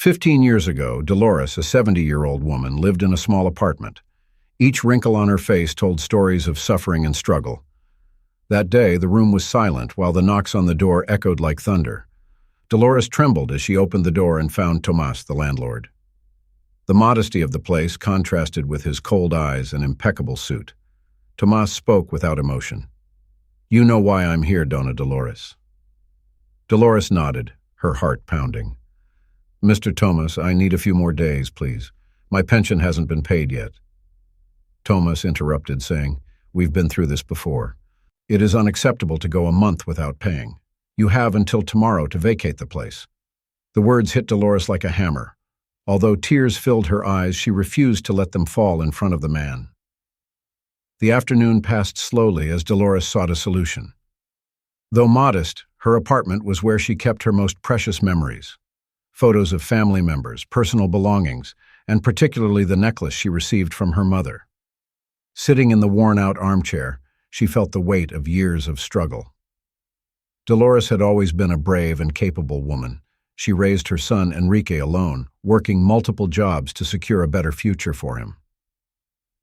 15 years ago, Dolores, a 70-year-old woman, lived in a small apartment. Each wrinkle on her face told stories of suffering and struggle. That day, the room was silent while the knocks on the door echoed like thunder. Dolores trembled as she opened the door and found Tomas, the landlord. The modesty of the place contrasted with his cold eyes and impeccable suit. Tomas spoke without emotion. "You know why I'm here, Dona Dolores." Dolores nodded, her heart pounding. "Mr. Tomas, I need a few more days, please. My pension hasn't been paid yet." Tomas interrupted, saying, "We've been through this before. It is unacceptable to go a month without paying. You have until tomorrow to vacate the place." The words hit Dolores like a hammer. Although tears filled her eyes, she refused to let them fall in front of the man. The afternoon passed slowly as Dolores sought a solution. Though modest, her apartment was where she kept her most precious memories. Photos of family members, personal belongings, and particularly the necklace she received from her mother. Sitting in the worn-out armchair, she felt the weight of years of struggle. Dolores had always been a brave and capable woman. She raised her son Enrique alone, working multiple jobs to secure a better future for him.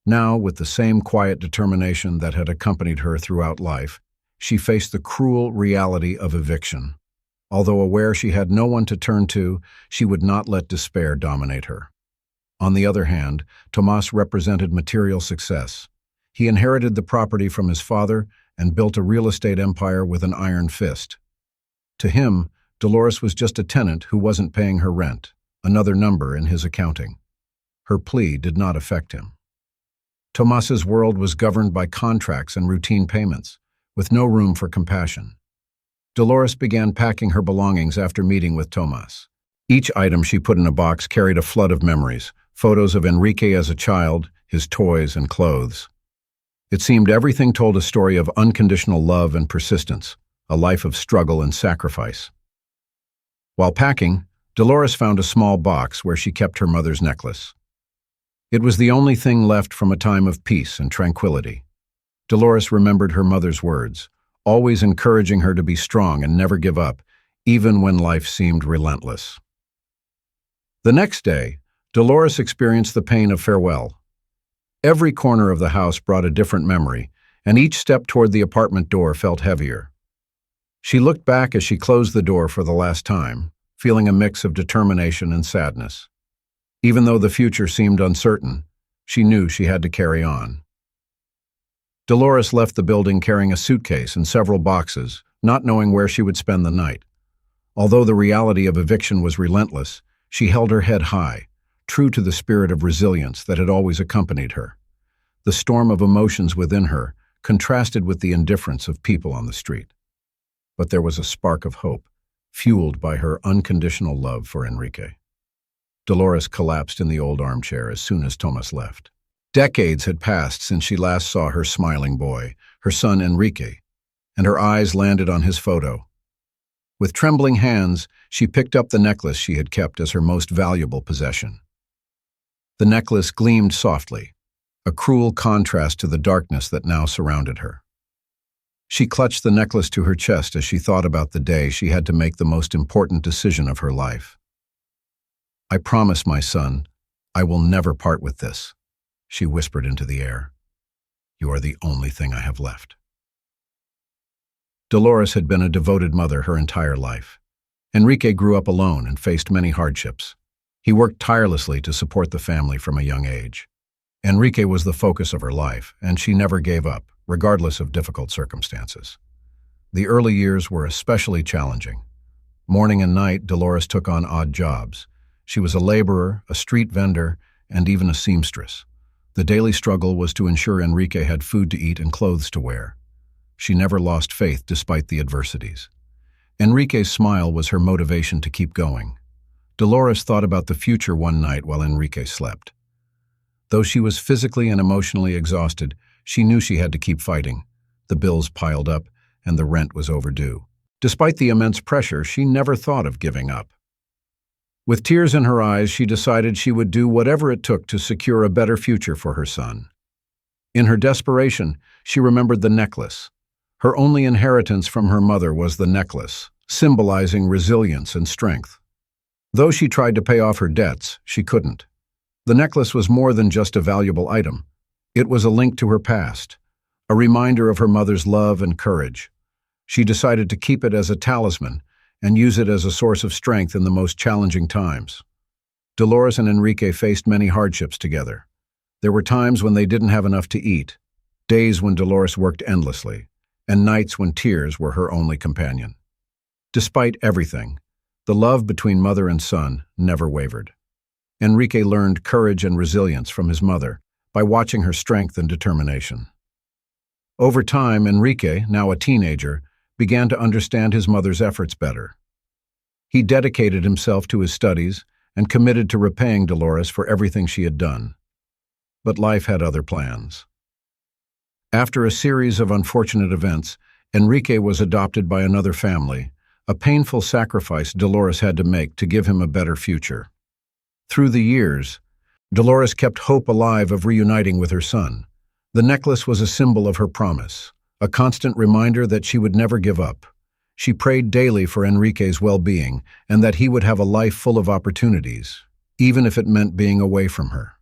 Now, with the same quiet determination that had accompanied her throughout life, she faced the cruel reality of eviction. Although aware she had no one to turn to, she would not let despair dominate her. On the other hand, Tomas represented material success. He inherited the property from his father and built a real estate empire with an iron fist. To him, Dolores was just a tenant who wasn't paying her rent, another number in his accounting. Her plea did not affect him. Tomas's world was governed by contracts and routine payments, with no room for compassion. Dolores began packing her belongings after meeting with Tomas. Each item she put in a box carried a flood of memories, photos of Enrique as a child, his toys and clothes. It seemed everything told a story of unconditional love and persistence, a life of struggle and sacrifice. While packing, Dolores found a small box where she kept her mother's necklace. It was the only thing left from a time of peace and tranquility. Dolores remembered her mother's words, always encouraging her to be strong and never give up, even when life seemed relentless. The next day, Dolores experienced the pain of farewell. Every corner of the house brought a different memory, and each step toward the apartment door felt heavier. She looked back as she closed the door for the last time, feeling a mix of determination and sadness. Even though the future seemed uncertain, she knew she had to carry on. Dolores left the building carrying a suitcase and several boxes, not knowing where she would spend the night. Although the reality of eviction was relentless, she held her head high, true to the spirit of resilience that had always accompanied her. The storm of emotions within her contrasted with the indifference of people on the street. But there was a spark of hope, fueled by her unconditional love for Enrique. Dolores collapsed in the old armchair as soon as Tomas left. Decades had passed since she last saw her smiling boy, her son Enrique, and her eyes landed on his photo. With trembling hands, she picked up the necklace she had kept as her most valuable possession. The necklace gleamed softly, a cruel contrast to the darkness that now surrounded her. She clutched the necklace to her chest as she thought about the day she had to make the most important decision of her life. "I promise, my son, I will never part with this," she whispered into the air. "You are the only thing I have left." Dolores had been a devoted mother her entire life. Enrique grew up alone and faced many hardships. He worked tirelessly to support the family from a young age. Enrique was the focus of her life, and she never gave up, regardless of difficult circumstances. The early years were especially challenging. Morning and night, Dolores took on odd jobs. She was a laborer, a street vendor, and even a seamstress. The daily struggle was to ensure Enrique had food to eat and clothes to wear. She never lost faith despite the adversities. Enrique's smile was her motivation to keep going. Dolores thought about the future one night while Enrique slept. Though she was physically and emotionally exhausted, she knew she had to keep fighting. The bills piled up, and the rent was overdue. Despite the immense pressure, she never thought of giving up. With tears in her eyes, she decided she would do whatever it took to secure a better future for her son. In her desperation, she remembered the necklace. Her only inheritance from her mother was the necklace, symbolizing resilience and strength. Though she tried to pay off her debts, she couldn't. The necklace was more than just a valuable item. It was a link to her past, a reminder of her mother's love and courage. She decided to keep it as a talisman and use it as a source of strength in the most challenging times. Dolores and Enrique faced many hardships together. There were times when they didn't have enough to eat, days when Dolores worked endlessly, and nights when tears were her only companion. Despite everything, the love between mother and son never wavered. Enrique learned courage and resilience from his mother by watching her strength and determination. Over time, Enrique, now a teenager, began to understand his mother's efforts better. He dedicated himself to his studies and committed to repaying Dolores for everything she had done. But life had other plans. After a series of unfortunate events, Enrique was adopted by another family, a painful sacrifice Dolores had to make to give him a better future. Through the years, Dolores kept hope alive of reuniting with her son. The necklace was a symbol of her promise, a constant reminder that she would never give up. She prayed daily for Enrique's well-being and that he would have a life full of opportunities, even if it meant being away from her.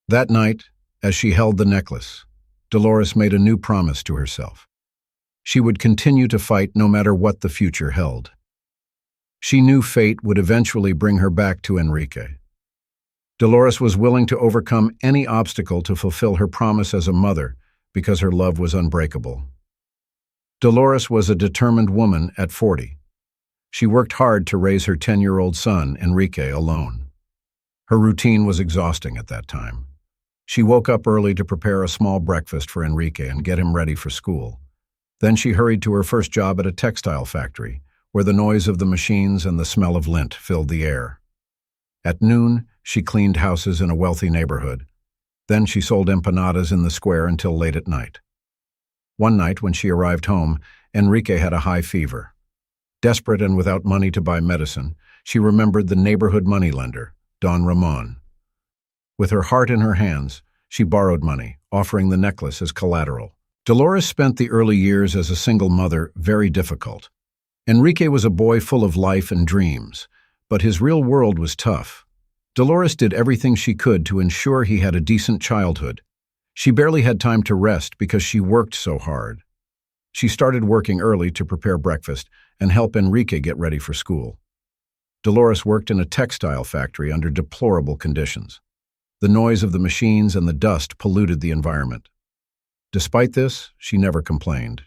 That night, as she held the necklace, Dolores made a new promise to herself. She would continue to fight no matter what the future held. She knew fate would eventually bring her back to Enrique. Dolores was willing to overcome any obstacle to fulfill her promise as a mother because her love was unbreakable. Dolores was a determined woman at 40. She worked hard to raise her 10-year-old son, Enrique, alone. Her routine was exhausting at that time. She woke up early to prepare a small breakfast for Enrique and get him ready for school. Then she hurried to her first job at a textile factory, where the noise of the machines and the smell of lint filled the air. At noon, she cleaned houses in a wealthy neighborhood. Then she sold empanadas in the square until late at night. One night, when she arrived home, Enrique had a high fever. Desperate and without money to buy medicine, she remembered the neighborhood moneylender, Don Ramon. With her heart in her hands, she borrowed money, offering the necklace as collateral. Dolores spent the early years as a single mother very difficult. Enrique was a boy full of life and dreams, but his real world was tough. Dolores did everything she could to ensure he had a decent childhood. She barely had time to rest because she worked so hard. She started working early to prepare breakfast and help Enrique get ready for school. Dolores worked in a textile factory under deplorable conditions. The noise of the machines and the dust polluted the environment. Despite this, she never complained.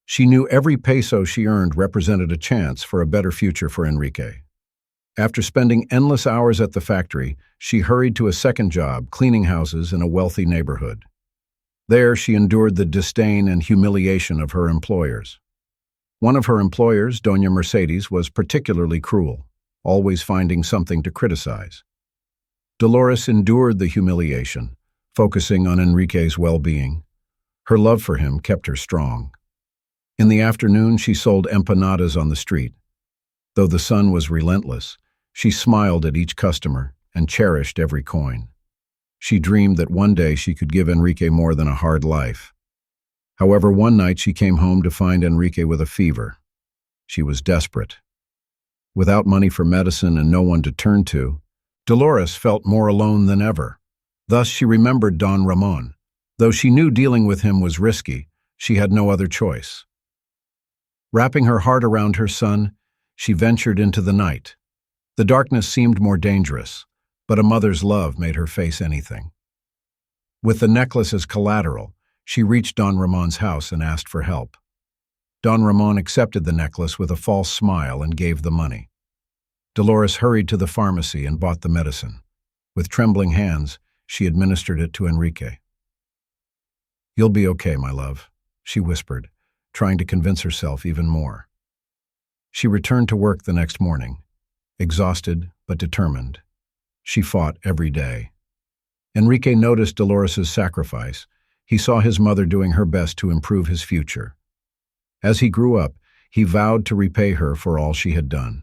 She knew every peso she earned represented a chance for a better future for Enrique. After spending endless hours at the factory, she hurried to a second job, cleaning houses in a wealthy neighborhood. There, she endured the disdain and humiliation of her employers. One of her employers, Doña Mercedes, was particularly cruel, always finding something to criticize. Dolores endured the humiliation, focusing on Enrique's well-being. Her love for him kept her strong. In the afternoon, she sold empanadas on the street. Though the sun was relentless, she smiled at each customer and cherished every coin. She dreamed that one day she could give Enrique more than a hard life. However, one night she came home to find Enrique with a fever. She was desperate. Without money for medicine and no one to turn to, Dolores felt more alone than ever. Thus she remembered Don Ramon. Though she knew dealing with him was risky, she had no other choice. Wrapping her heart around her son, she ventured into the night. The darkness seemed more dangerous, but a mother's love made her face anything. With the necklace as collateral, she reached Don Ramon's house and asked for help. Don Ramon accepted the necklace with a false smile and gave the money. Dolores hurried to the pharmacy and bought the medicine. With trembling hands, she administered it to Enrique. "You'll be okay, my love," she whispered, trying to convince herself even more. She returned to work the next morning, exhausted but determined. She fought every day. Enrique noticed Dolores's sacrifice. He saw his mother doing her best to improve his future. As he grew up, he vowed to repay her for all she had done.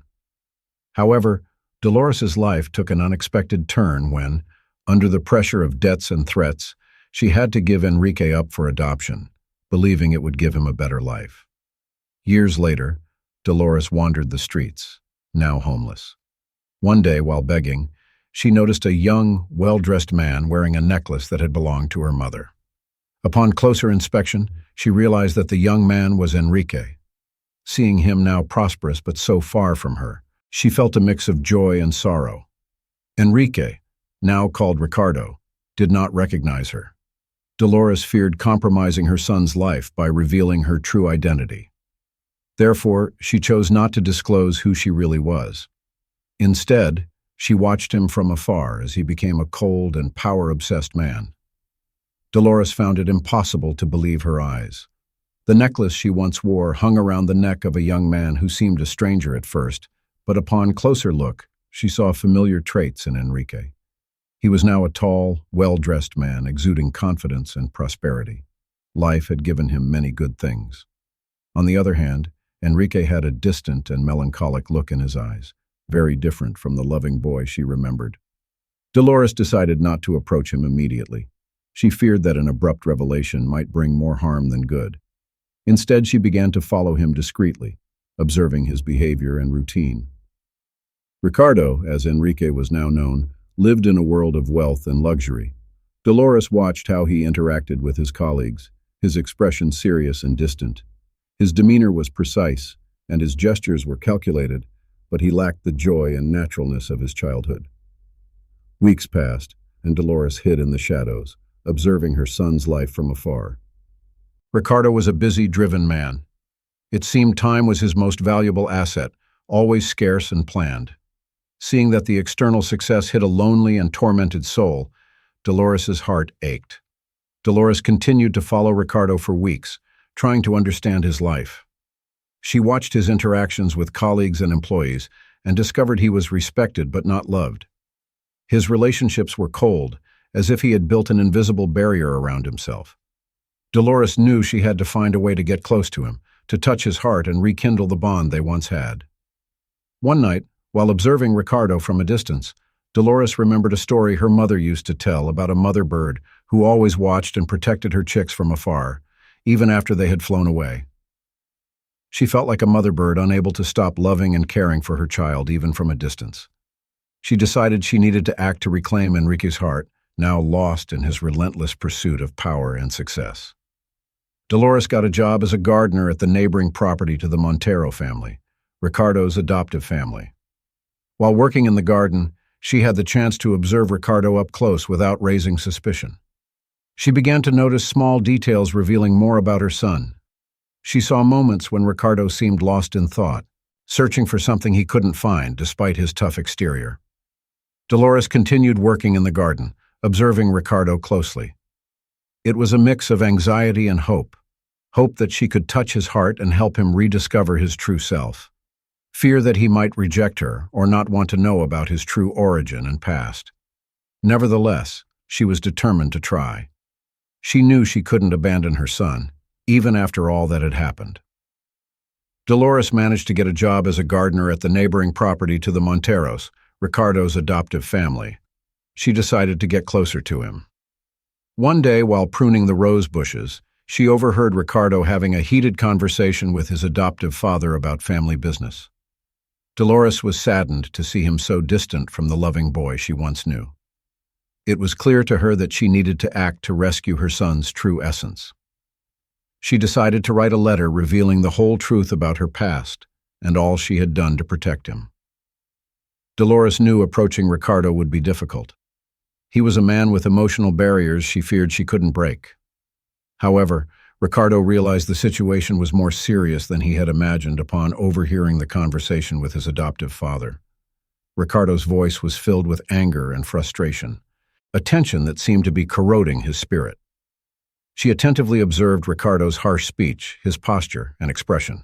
However, Dolores's life took an unexpected turn when, under the pressure of debts and threats, she had to give Enrique up for adoption, believing it would give him a better life. Years later, Dolores wandered the streets, now homeless. One day, while begging, she noticed a young, well-dressed man wearing a necklace that had belonged to her mother. Upon closer inspection, she realized that the young man was Enrique. Seeing him now prosperous but so far from her, she felt a mix of joy and sorrow. Enrique, now called Ricardo, did not recognize her. Dolores feared compromising her son's life by revealing her true identity. Therefore, she chose not to disclose who she really was. Instead, she watched him from afar as he became a cold and power-obsessed man. Dolores found it impossible to believe her eyes. The necklace she once wore hung around the neck of a young man who seemed a stranger at first, but upon closer look, she saw familiar traits in Enrique. He was now a tall, well-dressed man, exuding confidence and prosperity. Life had given him many good things. On the other hand, Enrique had a distant and melancholic look in his eyes, very different from the loving boy she remembered. Dolores decided not to approach him immediately. She feared that an abrupt revelation might bring more harm than good. Instead, she began to follow him discreetly, observing his behavior and routine. Ricardo, as Enrique was now known, lived in a world of wealth and luxury. Dolores watched how he interacted with his colleagues, his expression serious and distant. His demeanor was precise, and his gestures were calculated, but he lacked the joy and naturalness of his childhood. Weeks passed, and Dolores hid in the shadows, observing her son's life from afar. Ricardo was a busy, driven man. It seemed time was his most valuable asset, always scarce and planned. Seeing that the external success hid a lonely and tormented soul, Dolores's heart ached. Dolores continued to follow Ricardo for weeks, trying to understand his life. She watched his interactions with colleagues and employees and discovered he was respected but not loved. His relationships were cold, as if he had built an invisible barrier around himself. Dolores knew she had to find a way to get close to him, to touch his heart and rekindle the bond they once had. One night, while observing Ricardo from a distance, Dolores remembered a story her mother used to tell about a mother bird who always watched and protected her chicks from afar, even after they had flown away. She felt like a mother bird unable to stop loving and caring for her child even from a distance. She decided she needed to act to reclaim Enrique's heart, now lost in his relentless pursuit of power and success. Dolores got a job as a gardener at the neighboring property to the Montero family, Ricardo's adoptive family. While working in the garden, she had the chance to observe Ricardo up close without raising suspicion. She began to notice small details revealing more about her son. She saw moments when Ricardo seemed lost in thought, searching for something he couldn't find despite his tough exterior. Dolores continued working in the garden, observing Ricardo closely. It was a mix of anxiety and hope that she could touch his heart and help him rediscover his true self, fear that he might reject her or not want to know about his true origin and past. Nevertheless, she was determined to try. She knew she couldn't abandon her son, even after all that had happened. Dolores managed to get a job as a gardener at the neighboring property to the Monteros, Ricardo's adoptive family. She decided to get closer to him. One day, while pruning the rose bushes, she overheard Ricardo having a heated conversation with his adoptive father about family business. Dolores was saddened to see him so distant from the loving boy she once knew. It was clear to her that she needed to act to rescue her son's true essence. She decided to write a letter revealing the whole truth about her past and all she had done to protect him. Dolores knew approaching Ricardo would be difficult. He was a man with emotional barriers she feared she couldn't break. However, Ricardo realized the situation was more serious than he had imagined upon overhearing the conversation with his adoptive father. Ricardo's voice was filled with anger and frustration, a tension that seemed to be corroding his spirit. She attentively observed Ricardo's harsh speech, his posture, and expression.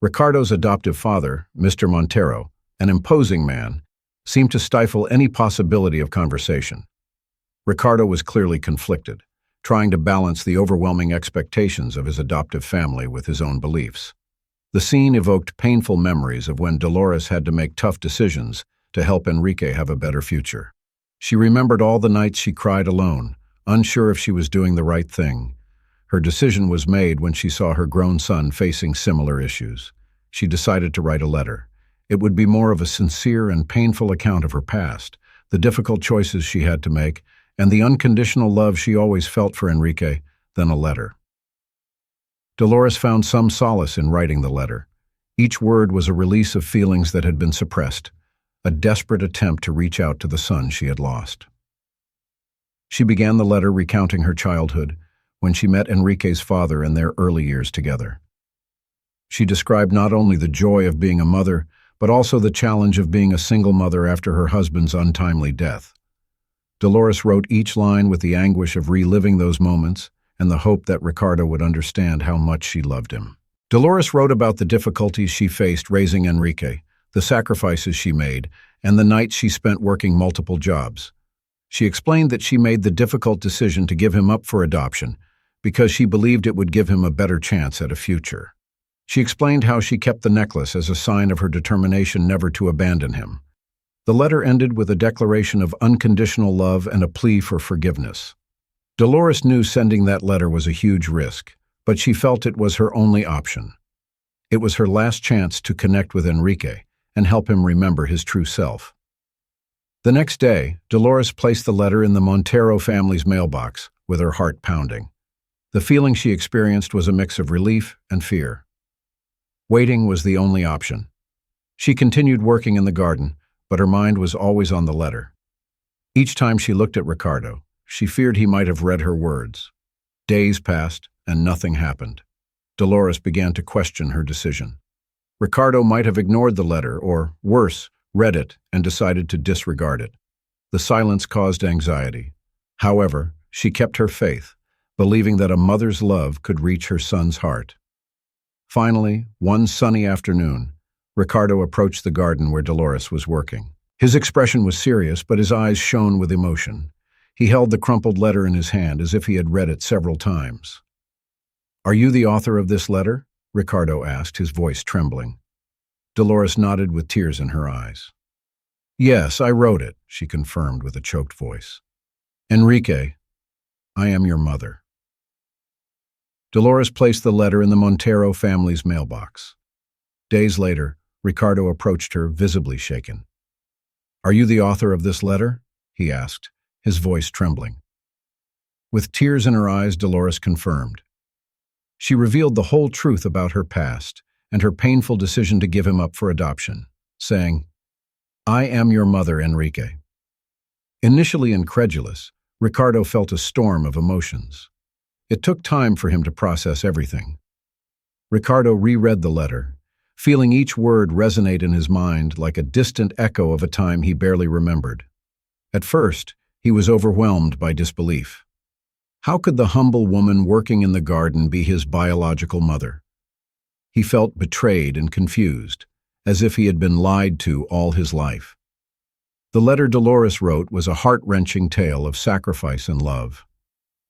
Ricardo's adoptive father, Mr. Montero, an imposing man, seemed to stifle any possibility of conversation. Ricardo was clearly conflicted, trying to balance the overwhelming expectations of his adoptive family with his own beliefs. The scene evoked painful memories of when Dolores had to make tough decisions to help Enrique have a better future. She remembered all the nights she cried alone, unsure if she was doing the right thing. Her decision was made when she saw her grown son facing similar issues. She decided to write a letter, It would be more of a sincere and painful account of her past, the difficult choices she had to make, and the unconditional love she always felt for Enrique, than a letter. Dolores found some solace in writing the letter. Each word was a release of feelings that had been suppressed, a desperate attempt to reach out to the son she had lost. She began the letter recounting her childhood, when she met Enrique's father in their early years together. She described not only the joy of being a mother, but also the challenge of being a single mother after her husband's untimely death. Dolores wrote each line with the anguish of reliving those moments and the hope that Ricardo would understand how much she loved him. Dolores wrote about the difficulties she faced raising Enrique, the sacrifices she made, and the nights she spent working multiple jobs. She explained that she made the difficult decision to give him up for adoption because she believed it would give him a better chance at a future. She explained how she kept the necklace as a sign of her determination never to abandon him. The letter ended with a declaration of unconditional love and a plea for forgiveness. Dolores knew sending that letter was a huge risk, but she felt it was her only option. It was her last chance to connect with Enrique and help him remember his true self. The next day, Dolores placed the letter in the Montero family's mailbox, with her heart pounding. The feeling she experienced was a mix of relief and fear. Waiting was the only option. She continued working in the garden, but her mind was always on the letter. Each time she looked at Ricardo, she feared he might have read her words. Days passed, and nothing happened. Dolores began to question her decision. Ricardo might have ignored the letter, or, worse, read it and decided to disregard it. The silence caused anxiety. However, she kept her faith, believing that a mother's love could reach her son's heart. Finally, one sunny afternoon, Ricardo approached the garden where Dolores was working. His expression was serious, but his eyes shone with emotion. He held the crumpled letter in his hand as if he had read it several times. "Are you the author of this letter?" Ricardo asked, his voice trembling. Dolores nodded with tears in her eyes. "Yes, I wrote it," she confirmed with a choked voice. "Enrique, I am your mother." Dolores placed the letter in the Montero family's mailbox. Days later, Ricardo approached her, visibly shaken. "Are you the author of this letter?" he asked, his voice trembling. With tears in her eyes, Dolores confirmed. She revealed the whole truth about her past and her painful decision to give him up for adoption, saying, "I am your mother, Enrique." Initially incredulous, Ricardo felt a storm of emotions. It took time for him to process everything. Ricardo reread the letter, feeling each word resonate in his mind like a distant echo of a time he barely remembered. At first, he was overwhelmed by disbelief. How could the humble woman working in the garden be his biological mother? He felt betrayed and confused, as if he had been lied to all his life. The letter Dolores wrote was a heart-wrenching tale of sacrifice and love.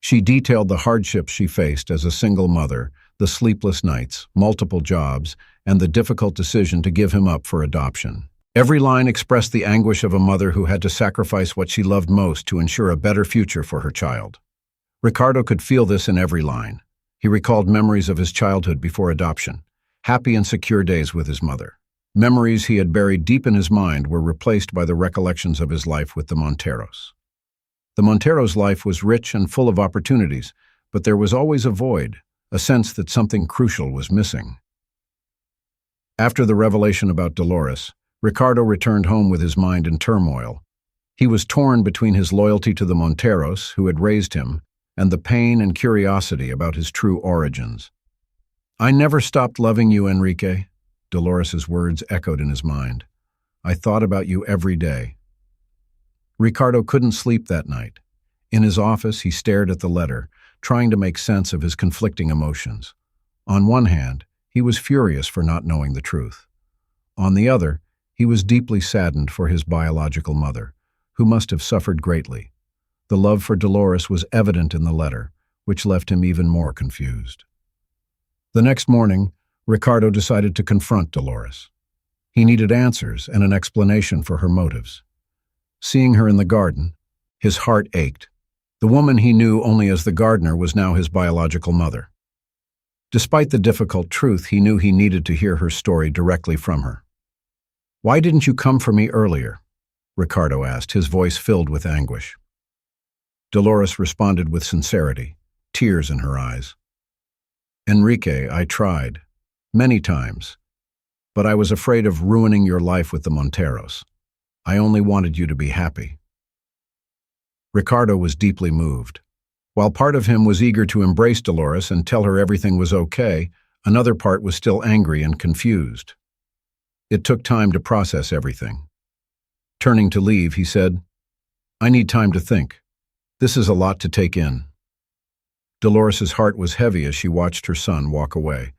She detailed the hardships she faced as a single mother, the sleepless nights, multiple jobs, and the difficult decision to give him up for adoption. Every line expressed the anguish of a mother who had to sacrifice what she loved most to ensure a better future for her child. Ricardo could feel this in every line. He recalled memories of his childhood before adoption, happy and secure days with his mother. Memories he had buried deep in his mind were replaced by the recollections of his life with the Monteros. The Monteros' life was rich and full of opportunities, but there was always a void, a sense that something crucial was missing. After the revelation about Dolores, Ricardo returned home with his mind in turmoil. He was torn between his loyalty to the Monteros, who had raised him, and the pain and curiosity about his true origins. "I never stopped loving you, Enrique," Dolores's words echoed in his mind. "I thought about you every day." Ricardo couldn't sleep that night. In his office, he stared at the letter, trying to make sense of his conflicting emotions. On one hand, he was furious for not knowing the truth. On the other, he was deeply saddened for his biological mother, who must have suffered greatly. The love for Dolores was evident in the letter, which left him even more confused. The next morning, Ricardo decided to confront Dolores. He needed answers and an explanation for her motives. Seeing her in the garden, his heart ached. The woman he knew only as the gardener was now his biological mother. Despite the difficult truth, he knew he needed to hear her story directly from her. "Why didn't you come for me earlier?" Ricardo asked, his voice filled with anguish. Dolores responded with sincerity, tears in her eyes. "Enrique, I tried. Many times. But I was afraid of ruining your life with the Monteros. I only wanted you to be happy." Ricardo was deeply moved. While part of him was eager to embrace Dolores and tell her everything was okay, another part was still angry and confused. It took time to process everything. Turning to leave, he said, "I need time to think. This is a lot to take in." Dolores's heart was heavy as she watched her son walk away.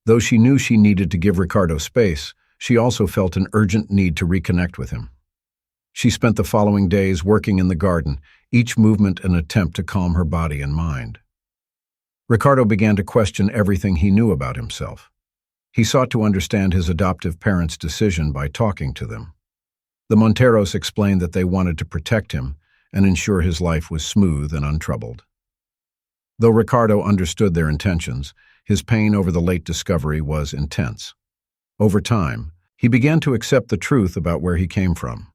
Though she knew she needed to give Ricardo space, she also felt an urgent need to reconnect with him. She spent the following days working in the garden, each movement an attempt to calm her body and mind. Ricardo began to question everything he knew about himself. He sought to understand his adoptive parents' decision by talking to them. The Monteros explained that they wanted to protect him and ensure his life was smooth and untroubled. Though Ricardo understood their intentions, his pain over the late discovery was intense. Over time, he began to accept the truth about where he came from.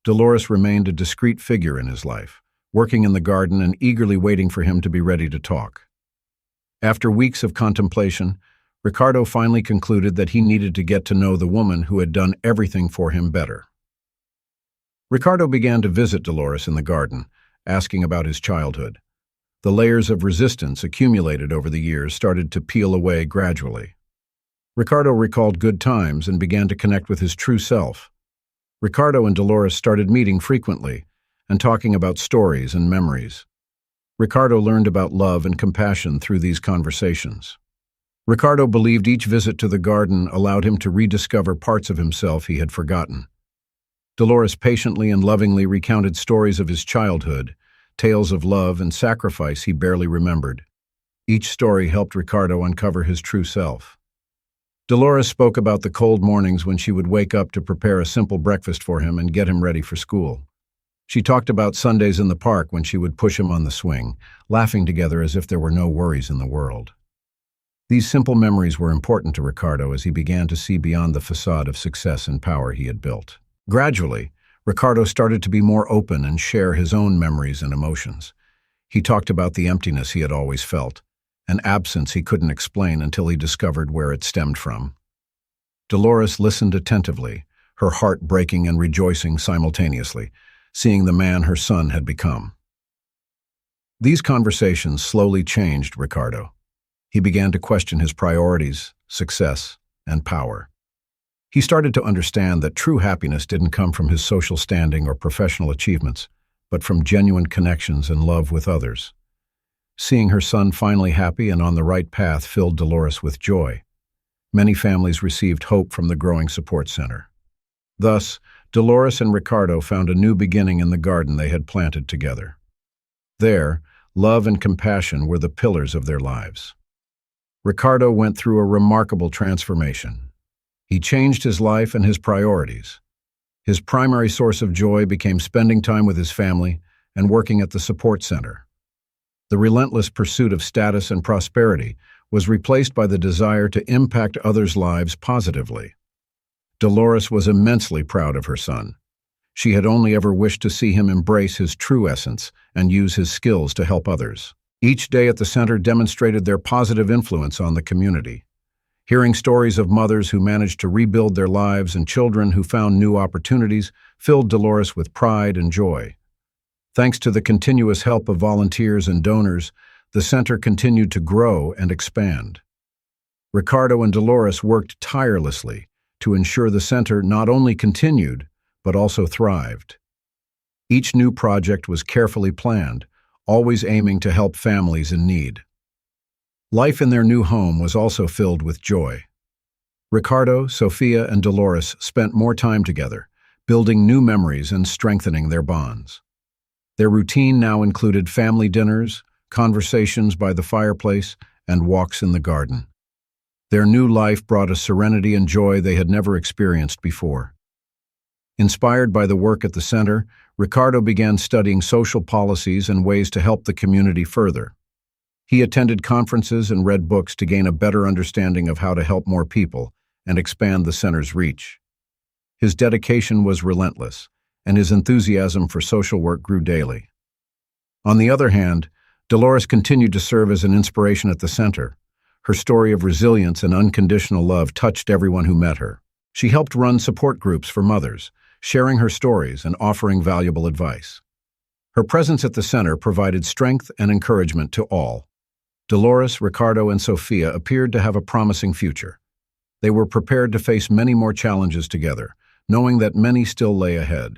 Dolores remained a discreet figure in his life, working in the garden and eagerly waiting for him to be ready to talk. After weeks of contemplation, Ricardo finally concluded that he needed to get to know the woman who had done everything for him better. Ricardo began to visit Dolores in the garden, asking about his childhood. The layers of resistance accumulated over the years started to peel away gradually. Ricardo recalled good times and began to connect with his true self. Ricardo and Dolores started meeting frequently and talking about stories and memories. Ricardo learned about love and compassion through these conversations. Ricardo believed each visit to the garden allowed him to rediscover parts of himself he had forgotten. Dolores patiently and lovingly recounted stories of his childhood, tales of love and sacrifice he barely remembered. Each story helped Ricardo uncover his true self. Dolores spoke about the cold mornings when she would wake up to prepare a simple breakfast for him and get him ready for school. She talked about Sundays in the park when she would push him on the swing, laughing together as if there were no worries in the world. These simple memories were important to Ricardo as he began to see beyond the facade of success and power he had built. Gradually, Ricardo started to be more open and share his own memories and emotions. He talked about the emptiness he had always felt, an absence he couldn't explain until he discovered where it stemmed from. Dolores listened attentively, her heart breaking and rejoicing simultaneously, seeing the man her son had become. These conversations slowly changed Ricardo. He began to question his priorities, success, and power. He started to understand that true happiness didn't come from his social standing or professional achievements, but from genuine connections and love with others. Seeing her son finally happy and on the right path filled Dolores with joy. Many families received hope from the growing support center. Thus, Dolores and Ricardo found a new beginning in the garden they had planted together. There, love and compassion were the pillars of their lives. Ricardo went through a remarkable transformation. He changed his life and his priorities. His primary source of joy became spending time with his family and working at the support center. The relentless pursuit of status and prosperity was replaced by the desire to impact others' lives positively. Dolores was immensely proud of her son. She had only ever wished to see him embrace his true essence and use his skills to help others. Each day at the center demonstrated their positive influence on the community. Hearing stories of mothers who managed to rebuild their lives and children who found new opportunities filled Dolores with pride and joy. Thanks to the continuous help of volunteers and donors, the center continued to grow and expand. Ricardo and Dolores worked tirelessly to ensure the center not only continued, but also thrived. Each new project was carefully planned, always aiming to help families in need. Life in their new home was also filled with joy. Ricardo, Sofia, and Dolores spent more time together, building new memories and strengthening their bonds. Their routine now included family dinners, conversations by the fireplace, and walks in the garden. Their new life brought a serenity and joy they had never experienced before. Inspired by the work at the center, Ricardo began studying social policies and ways to help the community further. He attended conferences and read books to gain a better understanding of how to help more people and expand the center's reach. His dedication was relentless, and his enthusiasm for social work grew daily. On the other hand, Dolores continued to serve as an inspiration at the center. Her story of resilience and unconditional love touched everyone who met her. She helped run support groups for mothers, sharing her stories and offering valuable advice. Her presence at the center provided strength and encouragement to all. Dolores, Ricardo, and Sofia appeared to have a promising future. They were prepared to face many more challenges together, knowing that many still lay ahead.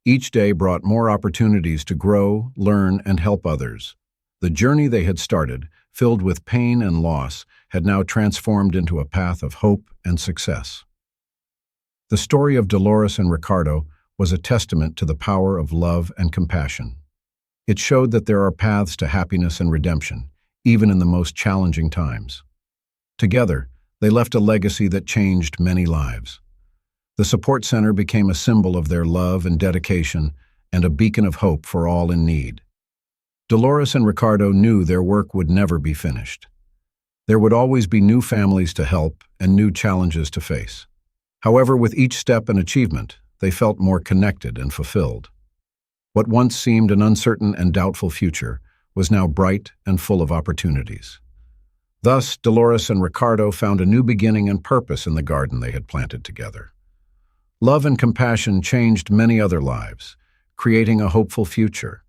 Each day brought more opportunities to grow, learn, and help others. The journey they had started, filled with pain and loss, had now transformed into a path of hope and success. The story of Dolores and Ricardo was a testament to the power of love and compassion. It showed that there are paths to happiness and redemption, even in the most challenging times. Together, they left a legacy that changed many lives. The support center became a symbol of their love and dedication and a beacon of hope for all in need. Dolores and Ricardo knew their work would never be finished. There would always be new families to help and new challenges to face. However, with each step and achievement, they felt more connected and fulfilled. What once seemed an uncertain and doubtful future was now bright and full of opportunities. Thus, Dolores and Ricardo found a new beginning and purpose in the garden they had planted together. Love and compassion changed many other lives, creating a hopeful future.